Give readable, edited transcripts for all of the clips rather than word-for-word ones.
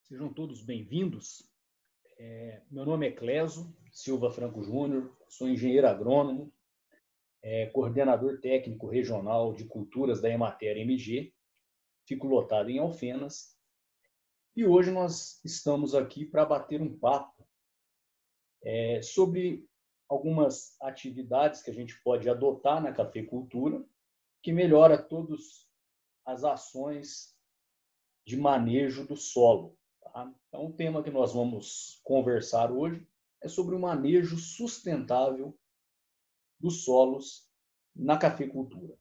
Sejam todos bem-vindos. Meu nome é Cléso Silva Franco Júnior, sou engenheiro agrônomo, coordenador técnico regional de culturas da Emater MG, fico lotado em Alfenas, e hoje nós estamos aqui para bater um papo sobre algumas atividades que a gente pode adotar na cafeicultura, que melhora todas as ações de manejo do solo. Tá? Então, o tema que nós vamos conversar hoje é sobre o manejo sustentável dos solos na cafeicultura.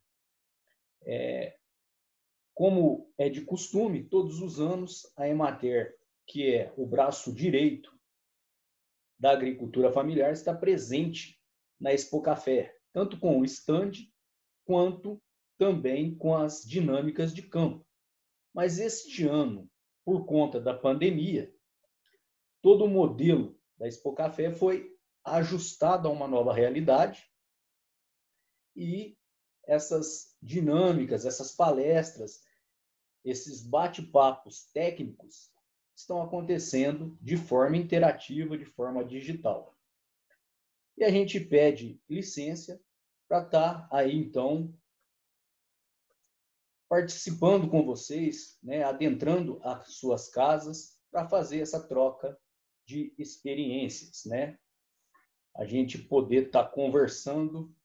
Como é de costume, todos os anos, a Emater, que é o braço direito da agricultura familiar, está presente na Expo Café, tanto com o stand, quanto também com as dinâmicas de campo. Mas este ano, por conta da pandemia, todo o modelo da Expo Café foi ajustado a uma nova realidade e essas dinâmicas, essas palestras, esses bate-papos técnicos estão acontecendo de forma interativa, de forma digital. E a gente pede licença para estar aí, então, participando com vocês, adentrando as suas casas para fazer essa troca de experiências, A gente poder estar conversando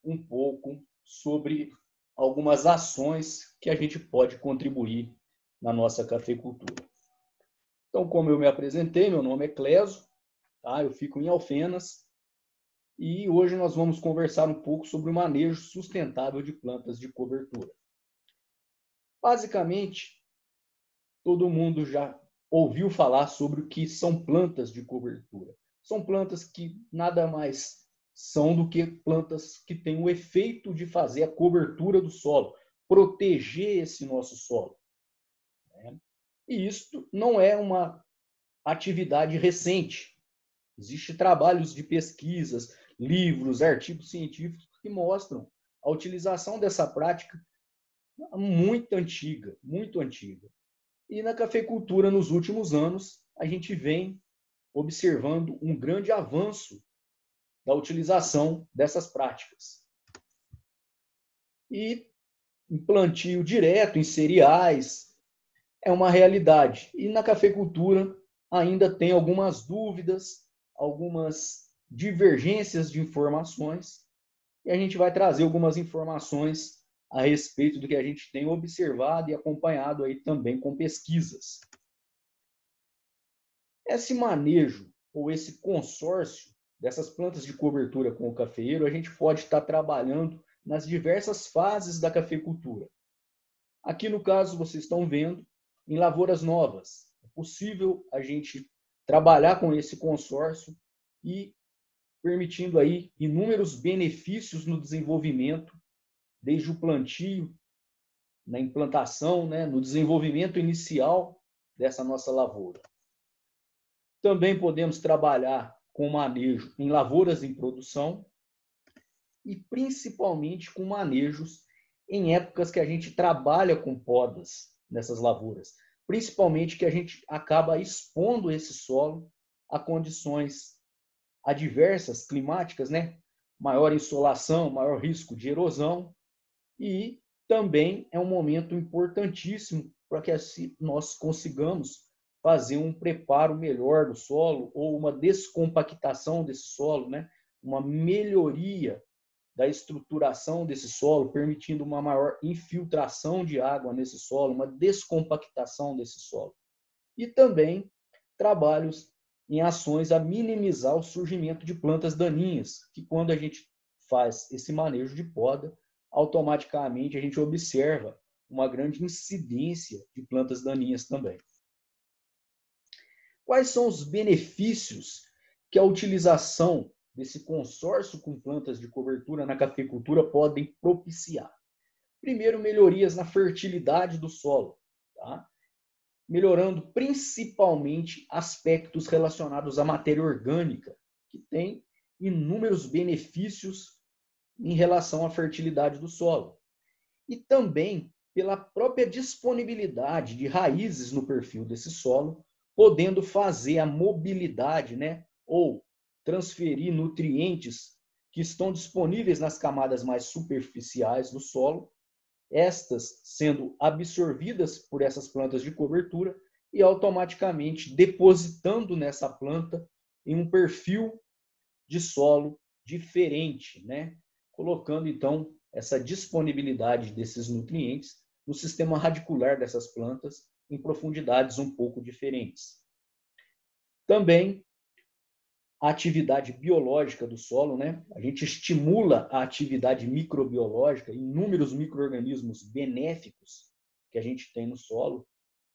um pouco sobre algumas ações que a gente pode contribuir na nossa cafeicultura. Então, como eu me apresentei, meu nome é Cléso, tá? Eu fico em Alfenas e hoje nós vamos conversar um pouco sobre o manejo sustentável de plantas de cobertura. Basicamente, todo mundo já ouviu falar sobre o que são plantas de cobertura. São plantas que nada mais são do que plantas que têm o efeito de fazer a cobertura do solo, proteger esse nosso solo. E isso não é uma atividade recente. Existem trabalhos de pesquisas, livros, artigos científicos que mostram a utilização dessa prática muito antiga, muito antiga. E na cafeicultura, nos últimos anos, a gente vem observando um grande avanço da utilização dessas práticas. E plantio direto em cereais é uma realidade. E na cafeicultura ainda tem algumas dúvidas, algumas divergências de informações, e a gente vai trazer algumas informações a respeito do que a gente tem observado e acompanhado aí também com pesquisas. Esse manejo ou esse consórcio dessas plantas de cobertura com o cafeeiro, a gente pode estar trabalhando nas diversas fases da cafeicultura. Aqui no caso, vocês estão vendo, em lavouras novas. É possível a gente trabalhar com esse consórcio e permitindo aí inúmeros benefícios no desenvolvimento, desde o plantio, na implantação, no desenvolvimento inicial dessa nossa lavoura. Também podemos trabalhar com manejo em lavouras em produção e principalmente com manejos em épocas que a gente trabalha com podas nessas lavouras, principalmente que a gente acaba expondo esse solo a condições adversas climáticas, Maior insolação, maior risco de erosão, e também é um momento importantíssimo para que assim nós consigamos fazer um preparo melhor do solo ou uma descompactação desse solo, Uma melhoria da estruturação desse solo, permitindo uma maior infiltração de água nesse solo, uma descompactação desse solo. E também trabalhos em ações a minimizar o surgimento de plantas daninhas, que quando a gente faz esse manejo de poda, automaticamente a gente observa uma grande incidência de plantas daninhas também. Quais são os benefícios que a utilização desse consórcio com plantas de cobertura na cafeicultura podem propiciar? Primeiro, melhorias na fertilidade do solo, tá? Melhorando principalmente aspectos relacionados à matéria orgânica, que tem inúmeros benefícios em relação à fertilidade do solo. E também pela própria disponibilidade de raízes no perfil desse solo, podendo fazer a mobilidade, né, ou transferir nutrientes que estão disponíveis nas camadas mais superficiais do solo, estas sendo absorvidas por essas plantas de cobertura e automaticamente depositando nessa planta em um perfil de solo diferente, né? Colocando então essa disponibilidade desses nutrientes no sistema radicular dessas plantas em profundidades um pouco diferentes. Também a atividade biológica do solo, né? A gente estimula a atividade microbiológica, inúmeros micro-organismos benéficos que a gente tem no solo,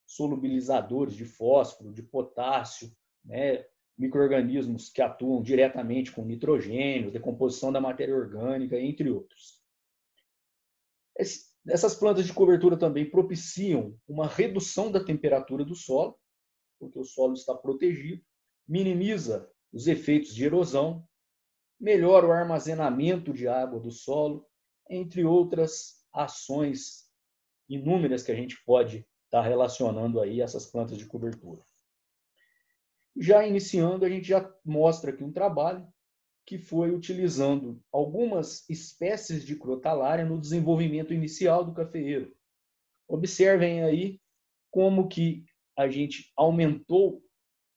solubilizadores de fósforo, de potássio, né? Micro-organismos que atuam diretamente com nitrogênio, decomposição da matéria orgânica, entre outros. Essas plantas de cobertura também propiciam uma redução da temperatura do solo, porque o solo está protegido, minimiza os efeitos de erosão, melhora o armazenamento de água do solo, entre outras ações inúmeras que a gente pode estar relacionando aí a essas plantas de cobertura. Já iniciando, a gente já mostra aqui um trabalho que foi utilizando algumas espécies de crotalária no desenvolvimento inicial do cafeeiro. Observem aí como que a gente aumentou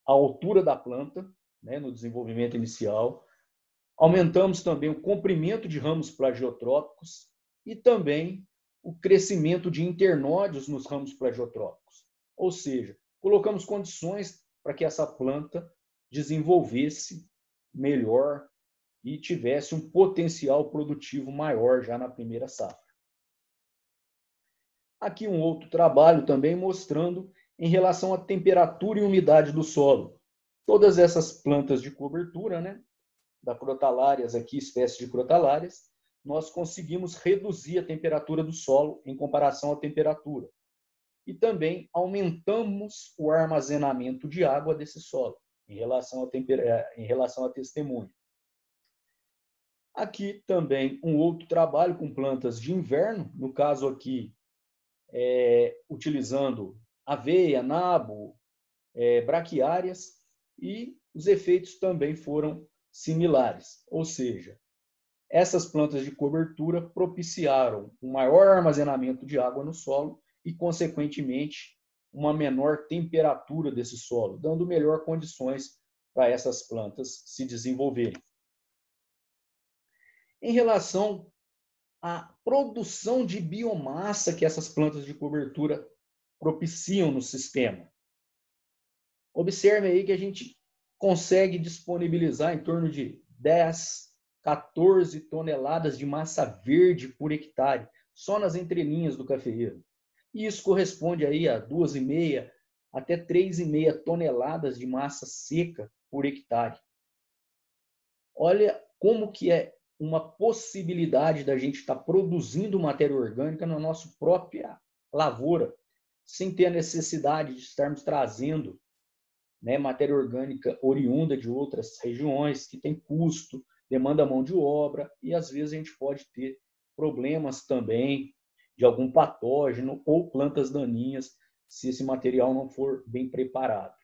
a altura da planta, né, no desenvolvimento inicial, aumentamos também o comprimento de ramos plagiotrópicos e também o crescimento de internódios nos ramos plagiotrópicos. Ou seja, colocamos condições para que essa planta desenvolvesse melhor e tivesse um potencial produtivo maior já na primeira safra. Aqui um outro trabalho também mostrando em relação à temperatura e umidade do solo. Todas essas plantas de cobertura, né, da crotalárias aqui, espécies de crotalárias, nós conseguimos reduzir a temperatura do solo em comparação à temperatura. E também aumentamos o armazenamento de água desse solo em relação a testemunho. Aqui também um outro trabalho com plantas de inverno, no caso aqui, utilizando aveia, nabo, braquiárias, e os efeitos também foram similares, ou seja, essas plantas de cobertura propiciaram um maior armazenamento de água no solo e, consequentemente, uma menor temperatura desse solo, dando melhor condições para essas plantas se desenvolverem. Em relação à produção de biomassa que essas plantas de cobertura propiciam no sistema, observe aí que a gente consegue disponibilizar em torno de 10, 14 toneladas de massa verde por hectare, só nas entrelinhas do cafeeiro. E isso corresponde aí a 2,5 até 3,5 toneladas de massa seca por hectare. Olha como que é uma possibilidade da gente estar produzindo matéria orgânica na nossa própria lavoura, sem ter a necessidade de estarmos trazendo, né, matéria orgânica oriunda de outras regiões, que tem custo, demanda mão de obra, e às vezes a gente pode ter problemas também de algum patógeno ou plantas daninhas, se esse material não for bem preparado.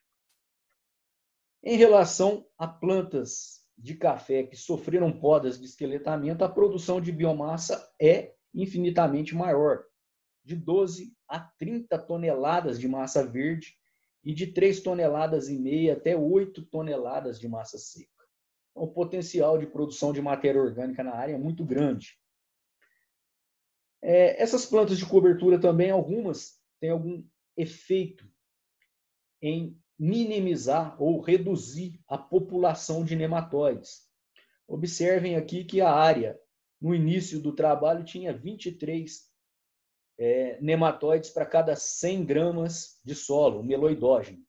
Em relação a plantas de café que sofreram podas de esqueletamento, a produção de biomassa é infinitamente maior, de 12 a 30 toneladas de massa verde e de 3,5 toneladas até 8 toneladas de massa seca. Então, o potencial de produção de matéria orgânica na área é muito grande. Essas plantas de cobertura também, algumas têm algum efeito em minimizar ou reduzir a população de nematóides. Observem aqui que a área, no início do trabalho, tinha 23 nematóides para cada 100 gramas de solo, meloidógeno.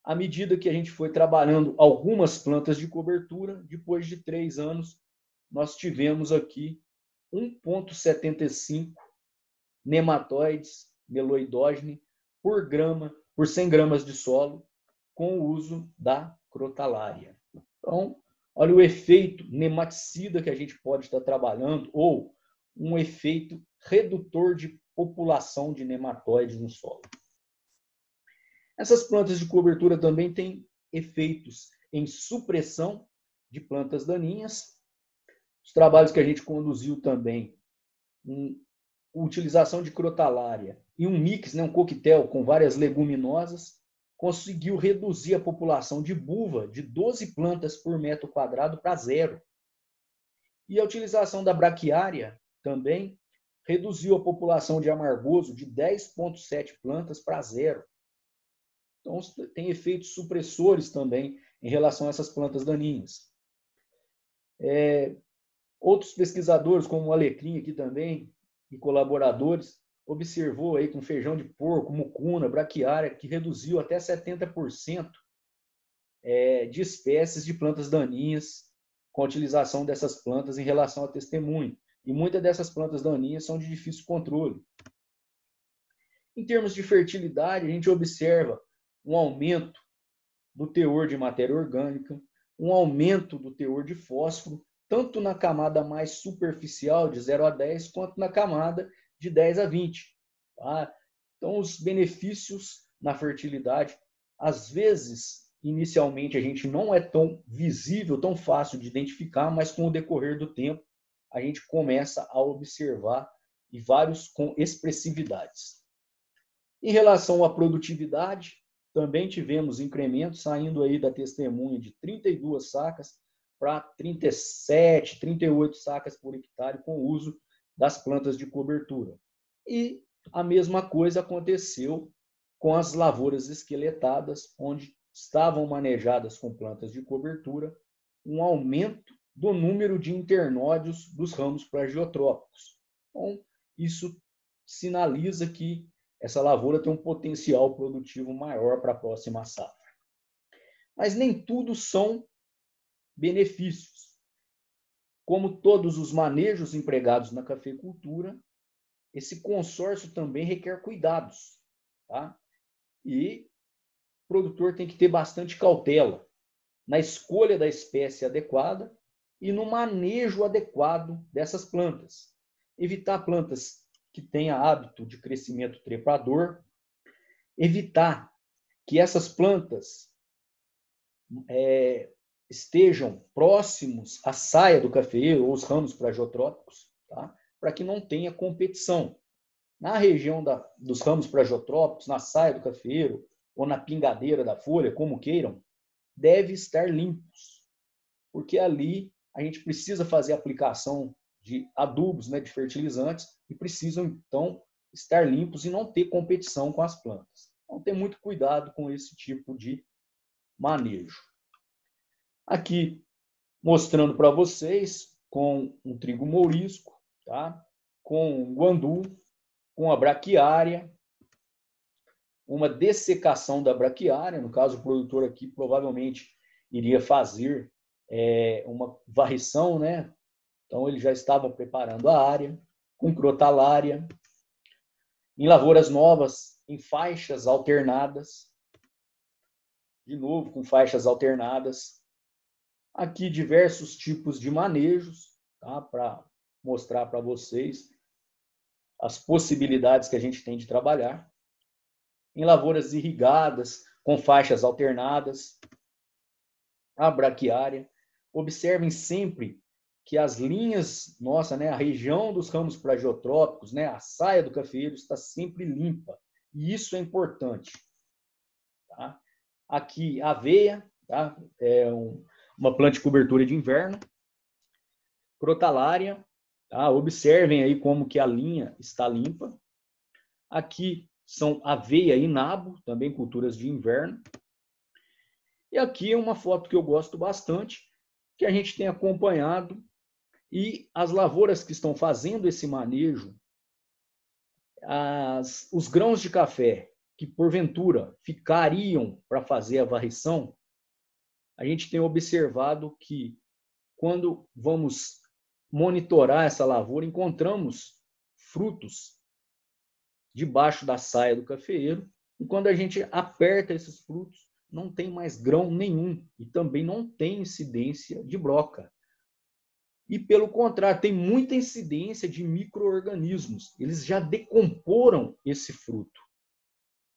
À medida que a gente foi trabalhando algumas plantas de cobertura, depois de 3 anos, nós tivemos aqui 1,75 nematóides meloidógeno por 100 gramas de solo, com o uso da crotalária. Então, olha o efeito nematicida que a gente pode estar trabalhando, ou um efeito redutor de população de nematóides no solo. Essas plantas de cobertura também têm efeitos em supressão de plantas daninhas. Os trabalhos que a gente conduziu também, utilização de crotalária e um mix, um coquetel com várias leguminosas, conseguiu reduzir a população de buva de 12 plantas por metro quadrado para 0. E a utilização da braquiária também reduziu a população de amargoso de 10,7 plantas para 0. Então, tem efeitos supressores também em relação a essas plantas daninhas. Outros pesquisadores, como o Alecrim aqui também, e colaboradores, observou aí com feijão de porco, mucuna, braquiária, que reduziu até 70% de espécies de plantas daninhas com a utilização dessas plantas em relação a testemunho. E muitas dessas plantas daninhas são de difícil controle. Em termos de fertilidade, a gente observa um aumento do teor de matéria orgânica, um aumento do teor de fósforo, tanto na camada mais superficial, de 0 a 10, quanto na camada de 10 a 20. Tá? Então, os benefícios na fertilidade, às vezes, inicialmente, a gente não é tão visível, tão fácil de identificar, mas com o decorrer do tempo, a gente começa a observar e vários com expressividades. Em relação à produtividade, também tivemos incrementos saindo aí da testemunha de 32 sacas para 37, 38 sacas por hectare com o uso das plantas de cobertura. E a mesma coisa aconteceu com as lavouras esqueletadas, onde estavam manejadas com plantas de cobertura, um aumento do número de internódios dos ramos plagiotrópicos. Então, isso sinaliza que essa lavoura tem um potencial produtivo maior para a próxima safra. Mas nem tudo são benefícios. Como todos os manejos empregados na cafeicultura, esse consórcio também requer cuidados. Tá? E o produtor tem que ter bastante cautela na escolha da espécie adequada e no manejo adequado dessas plantas. Evitar plantas que tenham hábito de crescimento trepador, evitar que essas plantas estejam próximos à saia do cafeeiro ou os ramos plagiotrópicos, tá? Para que não tenha competição. Na região dos ramos plagiotrópicos, na saia do cafeeiro ou na pingadeira da folha, como queiram, deve estar limpos, porque ali a gente precisa fazer aplicação de adubos, de fertilizantes, e precisam, então, estar limpos e não ter competição com as plantas. Então, ter muito cuidado com esse tipo de manejo. Aqui, mostrando para vocês, com um trigo mourisco, tá? Com um guandu, com a braquiária, uma dessecação da braquiária, no caso, o produtor aqui provavelmente iria fazer uma varrição, Então, eles já estavam preparando a área, com crotalária, em lavouras novas, em faixas alternadas, de novo com faixas alternadas. Aqui diversos tipos de manejos, tá? Para mostrar para vocês as possibilidades que a gente tem de trabalhar. Em lavouras irrigadas, com faixas alternadas, a braquiária. Observem sempre que as linhas, a região dos ramos plagiotrópicos, a saia do cafeeiro está sempre limpa. E isso é importante. Tá? Aqui, aveia, tá? Uma planta de cobertura de inverno. Crotalária, tá? Observem aí como que a linha está limpa. Aqui são aveia e nabo, também culturas de inverno. E aqui é uma foto que eu gosto bastante, que a gente tem acompanhado. E as lavouras que estão fazendo esse manejo, os grãos de café que, porventura, ficariam para fazer a varrição, a gente tem observado que, quando vamos monitorar essa lavoura, encontramos frutos debaixo da saia do cafeeiro, e quando a gente aperta esses frutos, não tem mais grão nenhum, e também não tem incidência de broca. E, pelo contrário, tem muita incidência de micro-organismos. Eles já decomporam esse fruto.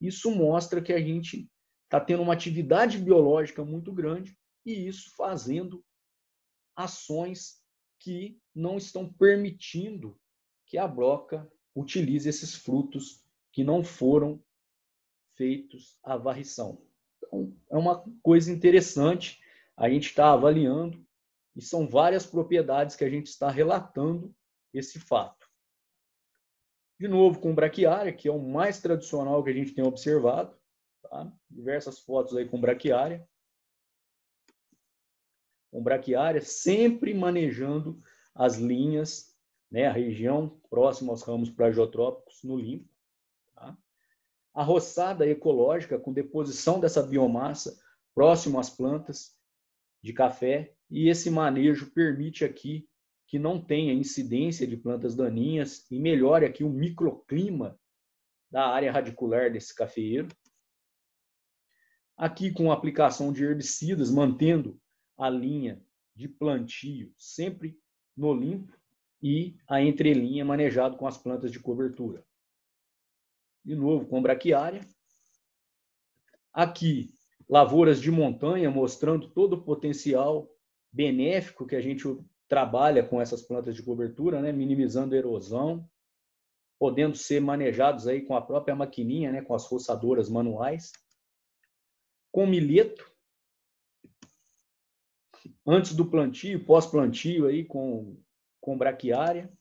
Isso mostra que a gente está tendo uma atividade biológica muito grande e isso fazendo ações que não estão permitindo que a broca utilize esses frutos que não foram feitos à varrição. Então, é uma coisa interessante, a gente está avaliando, e são várias propriedades que a gente está relatando esse fato. De novo, com braquiária, que é o mais tradicional que a gente tem observado, tá? Diversas fotos aí com braquiária. Com braquiária, sempre manejando as linhas, né, a região próxima aos ramos plagiotrópicos no limpo. Tá? A roçada ecológica com deposição dessa biomassa próximo às plantas de café, e esse manejo permite aqui que não tenha incidência de plantas daninhas e melhore aqui o microclima da área radicular desse cafeeiro. Aqui com a aplicação de herbicidas, mantendo a linha de plantio sempre no limpo e a entrelinha manejado com as plantas de cobertura. De novo, com braquiária. Aqui, lavouras de montanha, mostrando todo o potencial benéfico que a gente trabalha com essas plantas de cobertura, né? Minimizando a erosão, podendo ser manejados aí com a própria maquininha, né? Com as roçadoras manuais. Com milheto, antes do plantio, pós-plantio, aí com braquiária.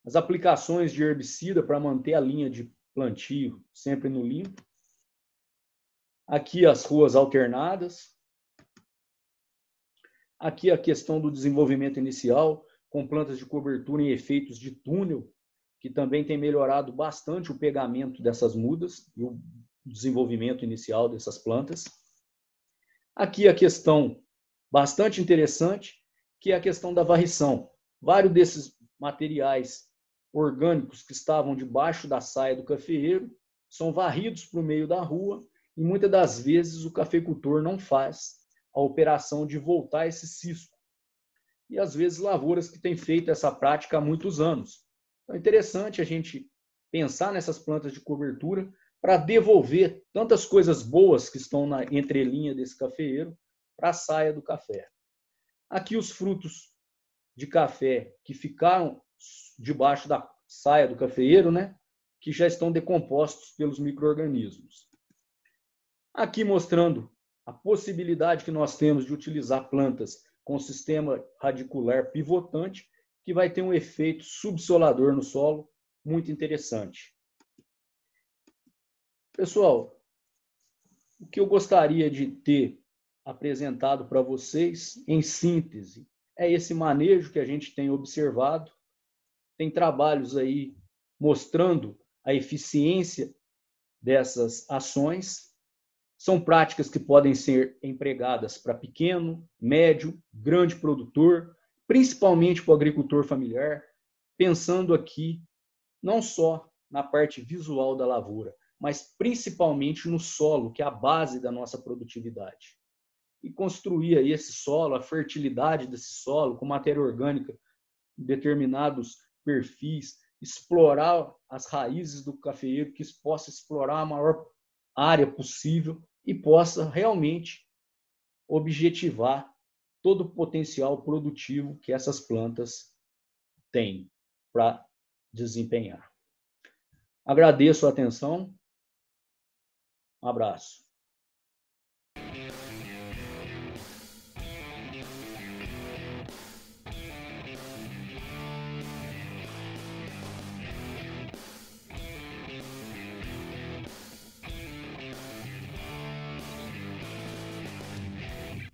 As aplicações de herbicida para manter a linha de plantio sempre no limpo. Aqui as ruas alternadas. Aqui a questão do desenvolvimento inicial, com plantas de cobertura em efeitos de túnel, que também tem melhorado bastante o pegamento dessas mudas e o desenvolvimento inicial dessas plantas. Aqui a questão bastante interessante, que é a questão da varrição. Vários desses materiais orgânicos que estavam debaixo da saia do cafeeiro são varridos para o meio da rua e muitas das vezes o cafeicultor não faz a operação de voltar esse cisco. E às vezes lavouras que têm feito essa prática há muitos anos. Então é interessante a gente pensar nessas plantas de cobertura para devolver tantas coisas boas que estão na entrelinha desse cafeeiro para a saia do café. Aqui os frutos de café que ficaram debaixo da saia do cafeeiro, né, que já estão decompostos pelos micro-organismos. Aqui mostrando a possibilidade que nós temos de utilizar plantas com sistema radicular pivotante, que vai ter um efeito subsolador no solo muito interessante. Pessoal, o que eu gostaria de ter apresentado para vocês, em síntese, é esse manejo que a gente tem observado. Tem trabalhos aí mostrando a eficiência dessas ações. São práticas que podem ser empregadas para pequeno, médio, grande produtor, principalmente para o agricultor familiar, pensando aqui não só na parte visual da lavoura, mas principalmente no solo, que é a base da nossa produtividade. E construir aí esse solo, a fertilidade desse solo com matéria orgânica em determinados perfis, explorar as raízes do cafeeiro, que possa explorar a maior área possível e possa realmente objetivar todo o potencial produtivo que essas plantas têm para desempenhar. Agradeço a atenção. Um abraço.